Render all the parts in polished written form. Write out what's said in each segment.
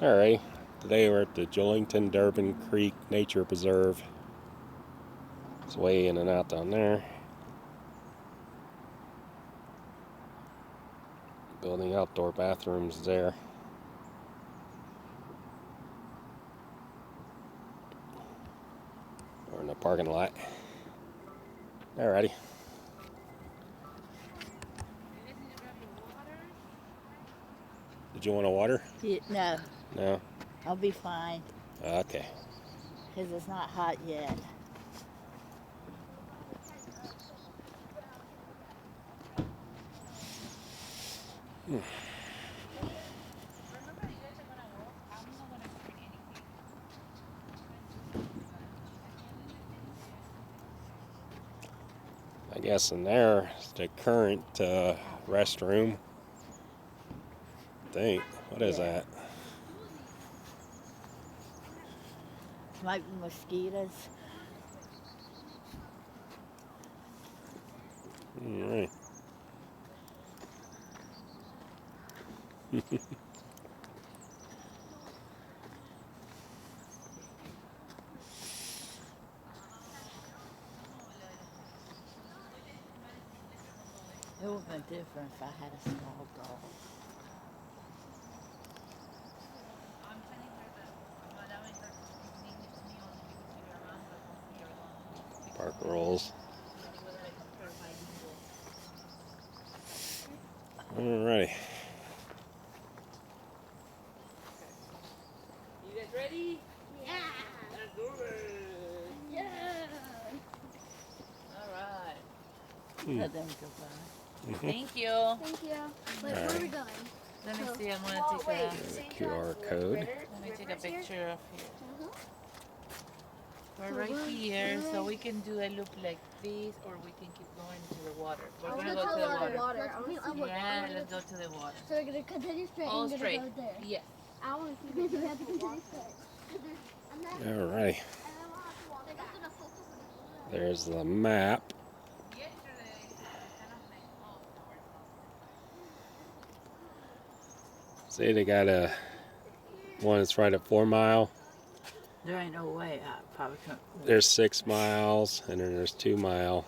Alright, today we're at the Julington Durbin Creek Nature Preserve. It's way in and out down there. Building outdoor bathrooms there. We're in the parking lot. Alrighty. Did you want a water? Yeah, no. No? I'll be fine. Okay. Because it's not hot yet. I guess in there is the current restroom. I think. What is that? Might be mosquitoes. Alright. It would have been different if I had a small dog. Park rolls. Alrighty. You guys ready? Yeah. Let's do it. Yeah. All right. Let them go by. Thank you. Thank you. Wait, where are we going? Let me So- see. I'm gonna Oh, take wait, a. There's a QR code. Let me take a picture of here. We're So right we're here, so going- we can do a loop like this, or we can keep going to the water. We're I gonna wanna go to the water. water. Yeah, let's go to the water. So we're gonna continue straight All and gonna straight. go there. Yes. I want to see we have to continue straight. Alright. There's the map. See, they got a one that's right at 4 Mile. There ain't no way I probably couldn't. There's 6 miles, and then there's 2 Mile.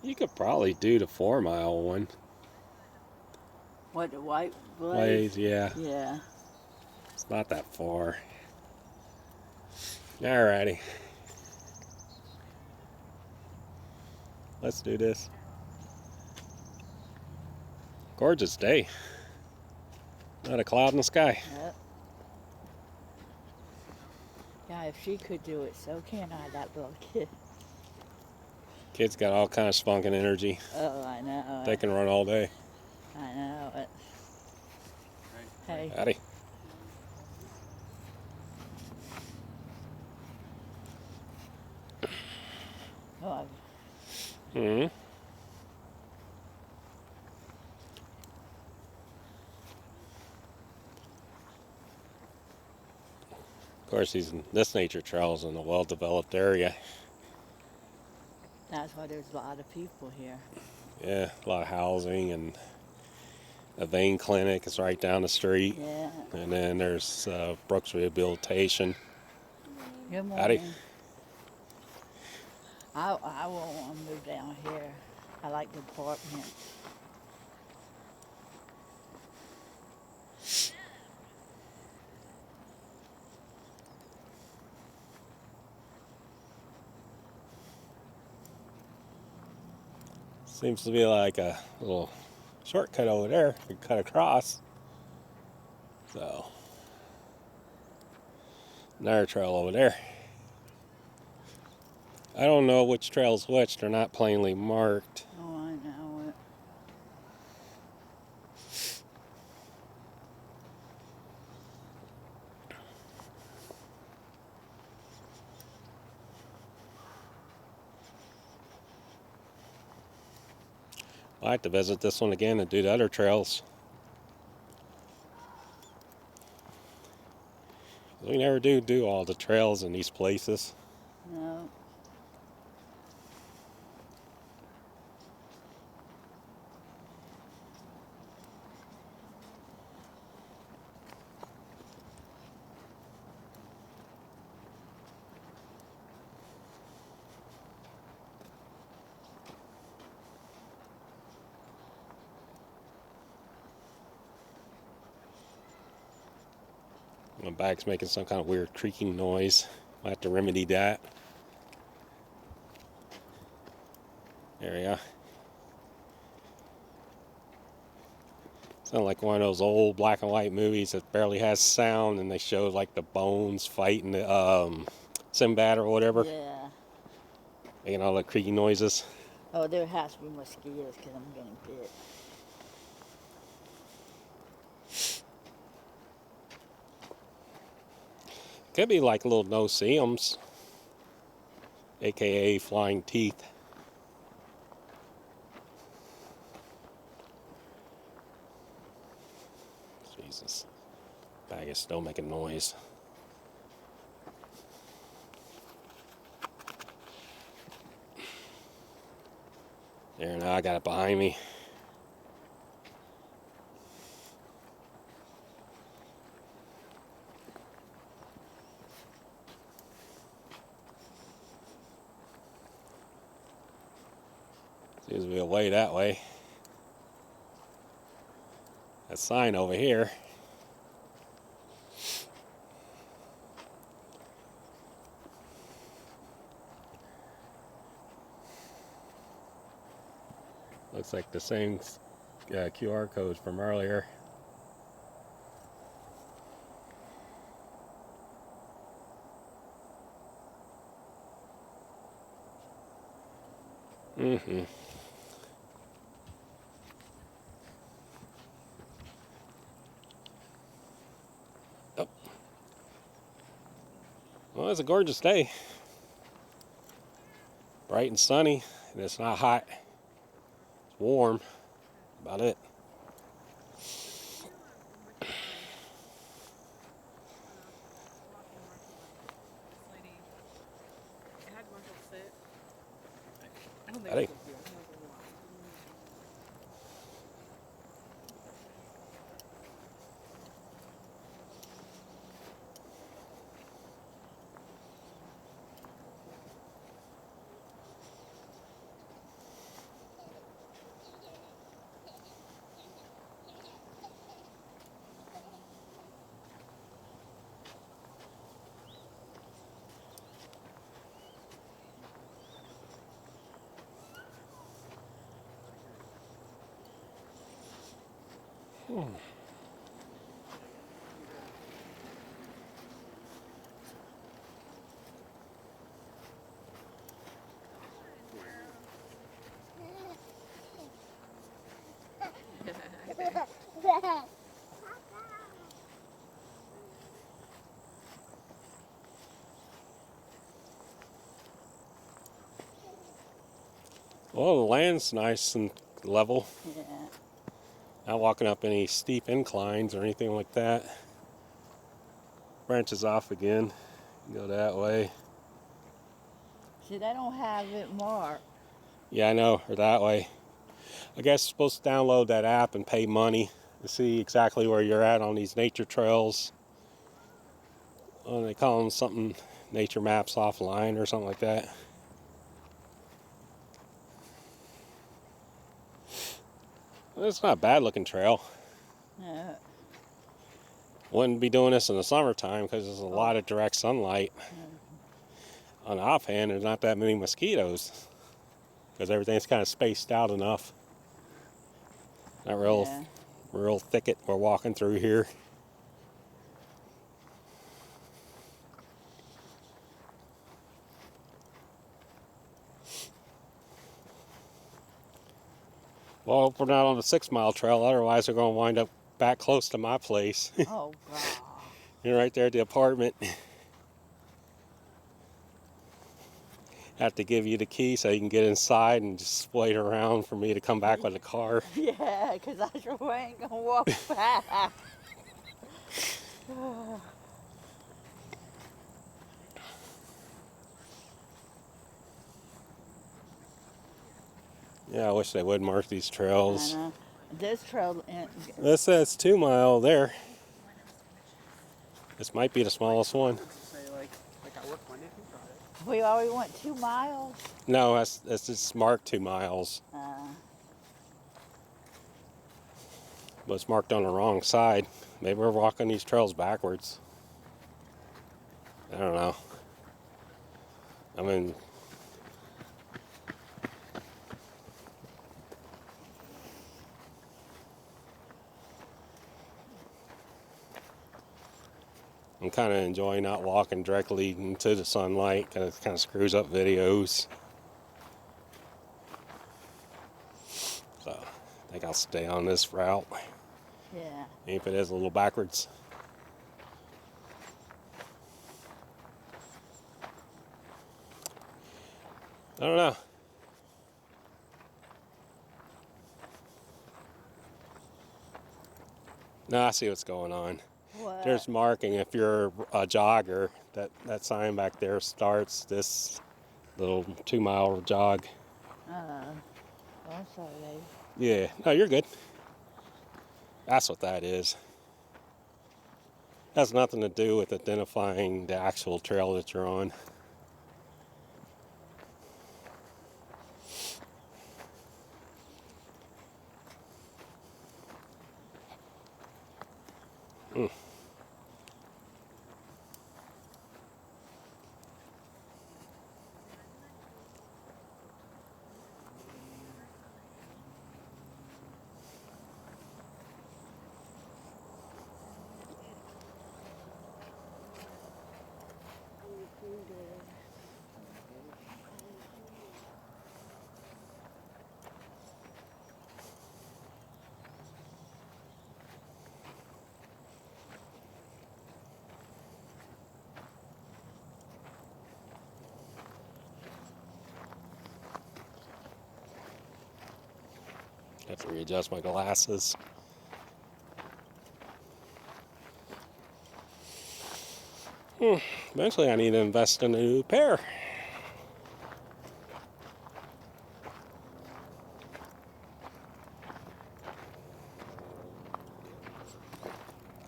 You could probably do the 4 Mile one. What, the white Ways, blaze? yeah. Yeah. It's not that far. Alrighty. Let's do this. Gorgeous day. Not a cloud in the sky. Yep. Yeah, if she could do it, so can I, that little kid. Kids got all kind of spunk and energy. Oh, I know. They can run all day. I know it. Hey. Howdy. Oh, Hmm. Of course, this nature trail is in a well-developed area. that's why there's a lot of people here. Yeah, a lot of housing, and a vein clinic is right down the street. Yeah. And then there's Brooks Rehabilitation. Good morning. Howdy. I won't want to move down here. I like the apartment. Seems to be like a little shortcut over there. We cut across. So, another trail over there. I don't know which trail's which. They're not plainly marked. Oh, I know it. I'll have to visit this one again and do the other trails. We never do all the trails in these places. No. My bag's making some kind of weird creaking noise. I have to remedy that. There we go. Sound like one of those old black and white movies that barely has sound, and they show like the bones fighting the Sinbad or whatever, Yeah. making all the creaky noises. Oh, there has to be mosquitoes because I'm getting bit. Could be like little no-see-ums, aka flying teeth. Jesus, bag is still making noise. There, now I got it behind me. Seems to be a way that way. That sign over here. Looks like the same QR codes from earlier. Mm-hmm. Oh. Well, it's a gorgeous day. Bright and sunny, and it's not hot. It's warm. About it. Buddy. Well, the land's nice and level. Yeah. Not walking up any steep inclines or anything like that. Branches off again. Go that way. See, they don't have it marked. Yeah, I know, or that way. I guess you're supposed to download that app and pay money to see exactly where you're at on these nature trails. They call them something, nature maps offline or something like that. It's not a bad looking trail. No. Wouldn't be doing this in the summertime because there's a lot of direct sunlight. On the offhand, there's not that many mosquitoes because everything's kind of spaced out enough. Not real thicket we're walking through here. Well, I hope we're not on the 6 mile trail, otherwise we're going to wind up back close to my place. Oh, God. You're right there at the apartment. Have to give you the key so you can get inside and just wait around for me to come back with the car. Yeah, because I sure ain't going to walk back. Yeah, I wish they would mark these trails. I know. This trail, This says 2 mile there. This might be the smallest one. we already went 2 miles. No, that's just marked 2 miles. But it's marked on the wrong side. Maybe we're walking these trails backwards. I don't know. I mean, I'm kind of enjoying not walking directly into the sunlight because it kind of screws up videos. So I think I'll stay on this route, Yeah. even if it is a little backwards. I don't know. No, I see what's going on. What? There's marking if you're a jogger. That sign back there starts this little 2-mile jog. I'm sorry, baby. Yeah, no, you're good. That's what that is. Has nothing to do with identifying the actual trail that you're on. Have to readjust my glasses. Eventually I need to invest in a new pair.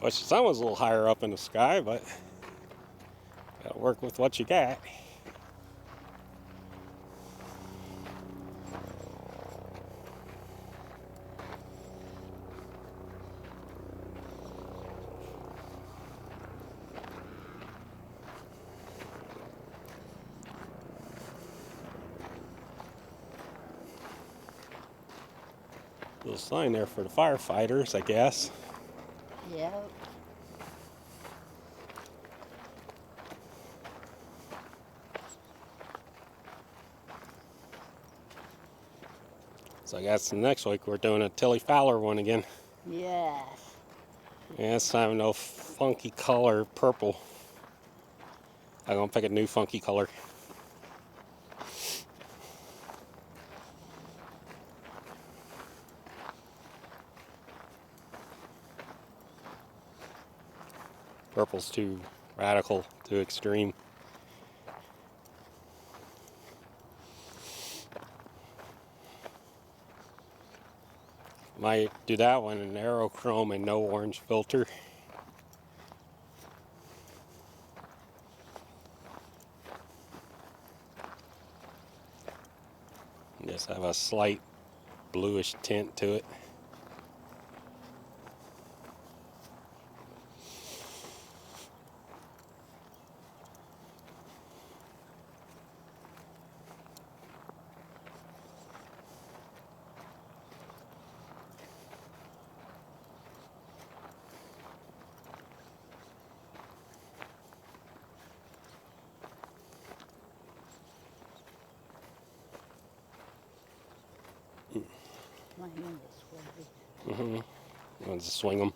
Wish the sun was a little higher up in the sky, but gotta work with what you got. Little sign there for the firefighters, I guess. Yep. So I guess next week we're doing a Tilly Fowler one again. Yes. Yeah, this time no funky color purple. I'm gonna pick a new funky color. Purple's too radical, too extreme. Might do that one in Aerochrome and no orange filter. Just have a slight bluish tint to it. My hand is sweaty. I'm gonna just swing them.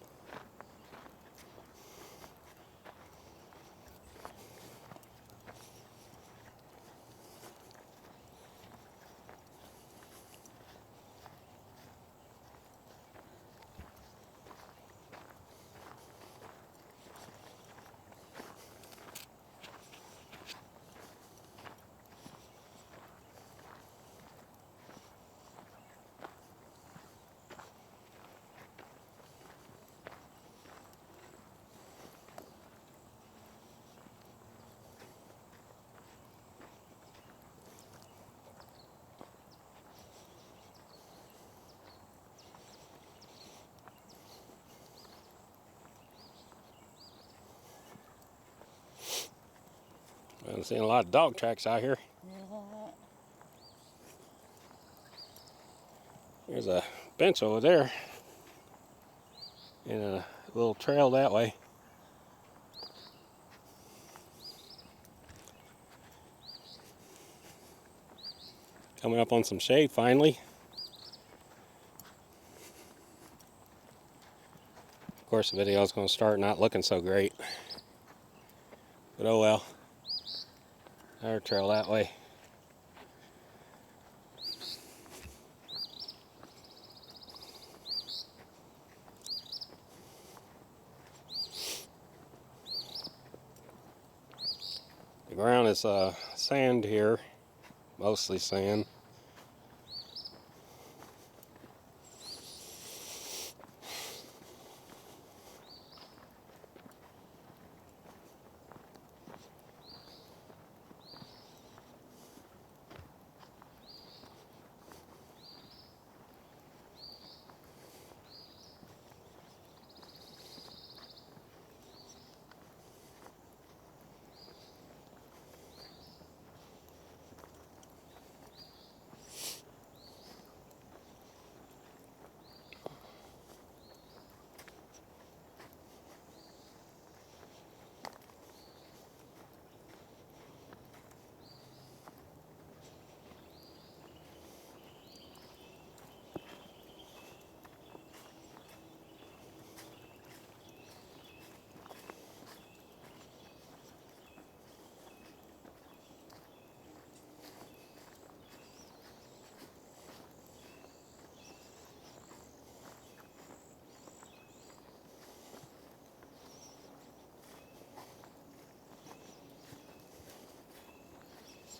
I'm seeing a lot of dog tracks out here. Yeah. There's a bench over there. And a little trail that way. Coming up on some shade finally. Of course the video is going to start not looking so great. But oh well. Another trail that way. The ground is sand here, mostly sand.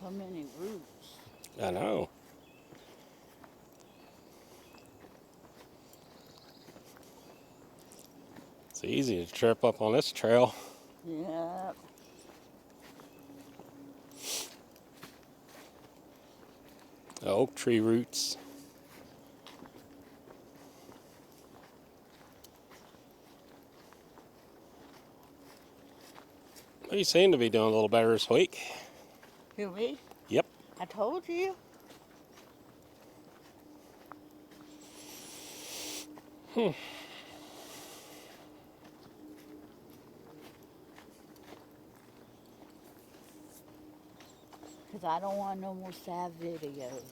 So many roots. I know. It's easy to trip up on this trail. Yeah. The oak tree roots. Well, you seem to be doing a little better this week. Who, me? Yep. I told you. Because I don't want no more sad videos.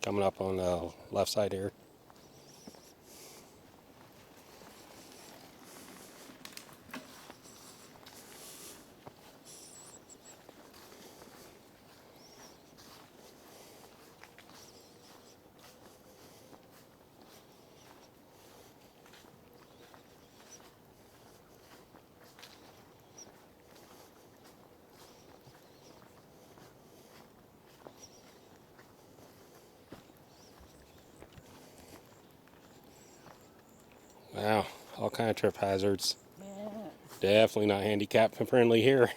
Coming up on the left side here. Wow, all kind of trip hazards. Yeah. Definitely not handicap friendly here.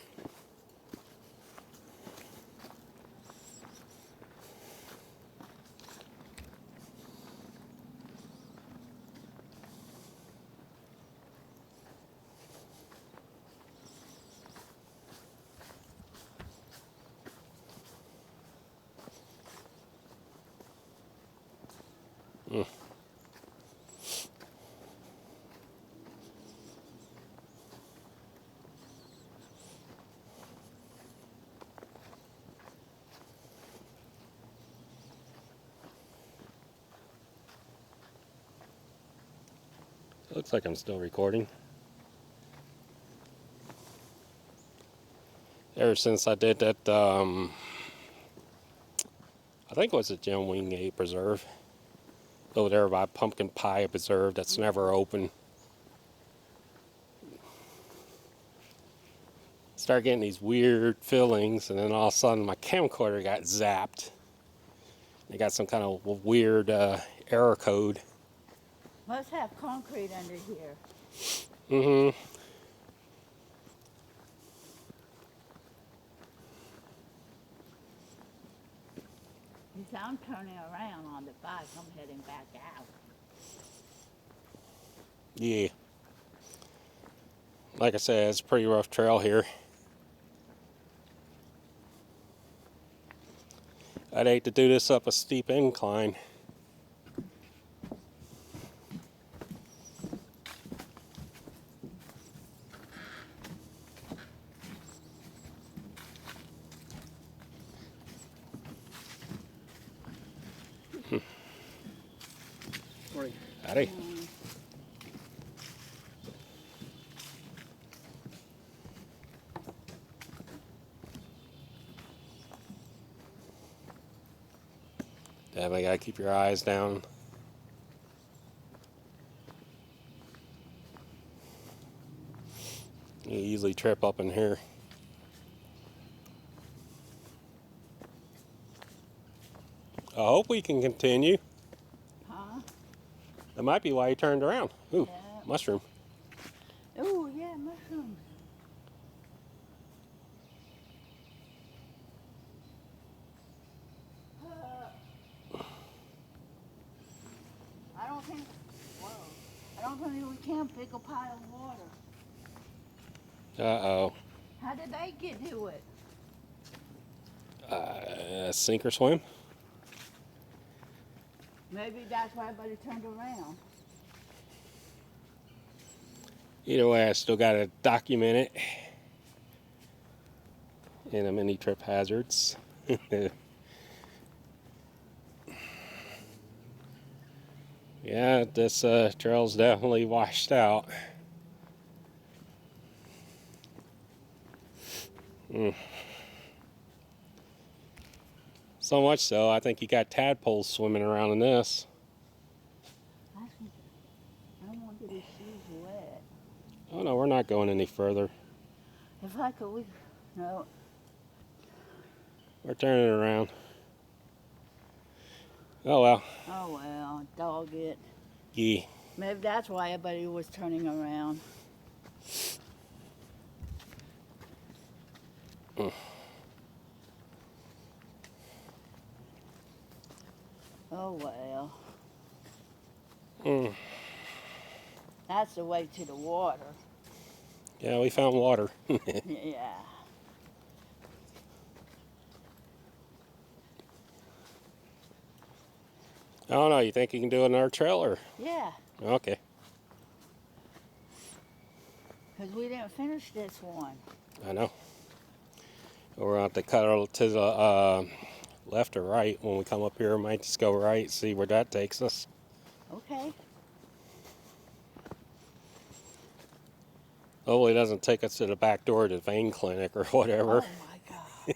Looks like I'm still recording. Ever since I did that, I think it was a Jim Wingate Preserve. Over there by Pumpkin Pie Preserve that's never open. Start getting these weird fillings, and then all of a sudden my camcorder got zapped. They got some kind of weird error code. Must have concrete under here. Mm-hmm. I'm turning around on the bike. I'm heading back out. Yeah. Like I said, it's a pretty rough trail here. I'd hate to do this up a steep incline. Morning. Howdy. Definitely gotta keep your eyes down. You easily trip up in here. I hope we can continue. Huh? That might be why you turned around. Ooh, Yeah. mushroom. Oh, yeah, mushrooms. I don't think, whoa. I don't think we can pick a pile of water. Uh-oh. How did they get to it? Sink or swim? Maybe that's why everybody turned around. Either way, I still gotta document it. And a mini trip hazards. Yeah, this trail's definitely washed out. So much so, I think you got tadpoles swimming around in this. I don't want to get his shoes wet. Oh no, we're not going any further. If I could, no. We're turning around. Oh well. Oh well, dog it. Yeah. Maybe that's why everybody was turning around. Oh well. That's the way to the water. Yeah, we found water. Yeah. I don't know, you think you can do another trail or? Yeah, Okay. because we didn't finish this one. I know. We're going to have to cut to the left or right when we come up here. We might just go right, see where that takes us. Okay. Hopefully it doesn't take us to the back door of the vein clinic or whatever. Oh my God.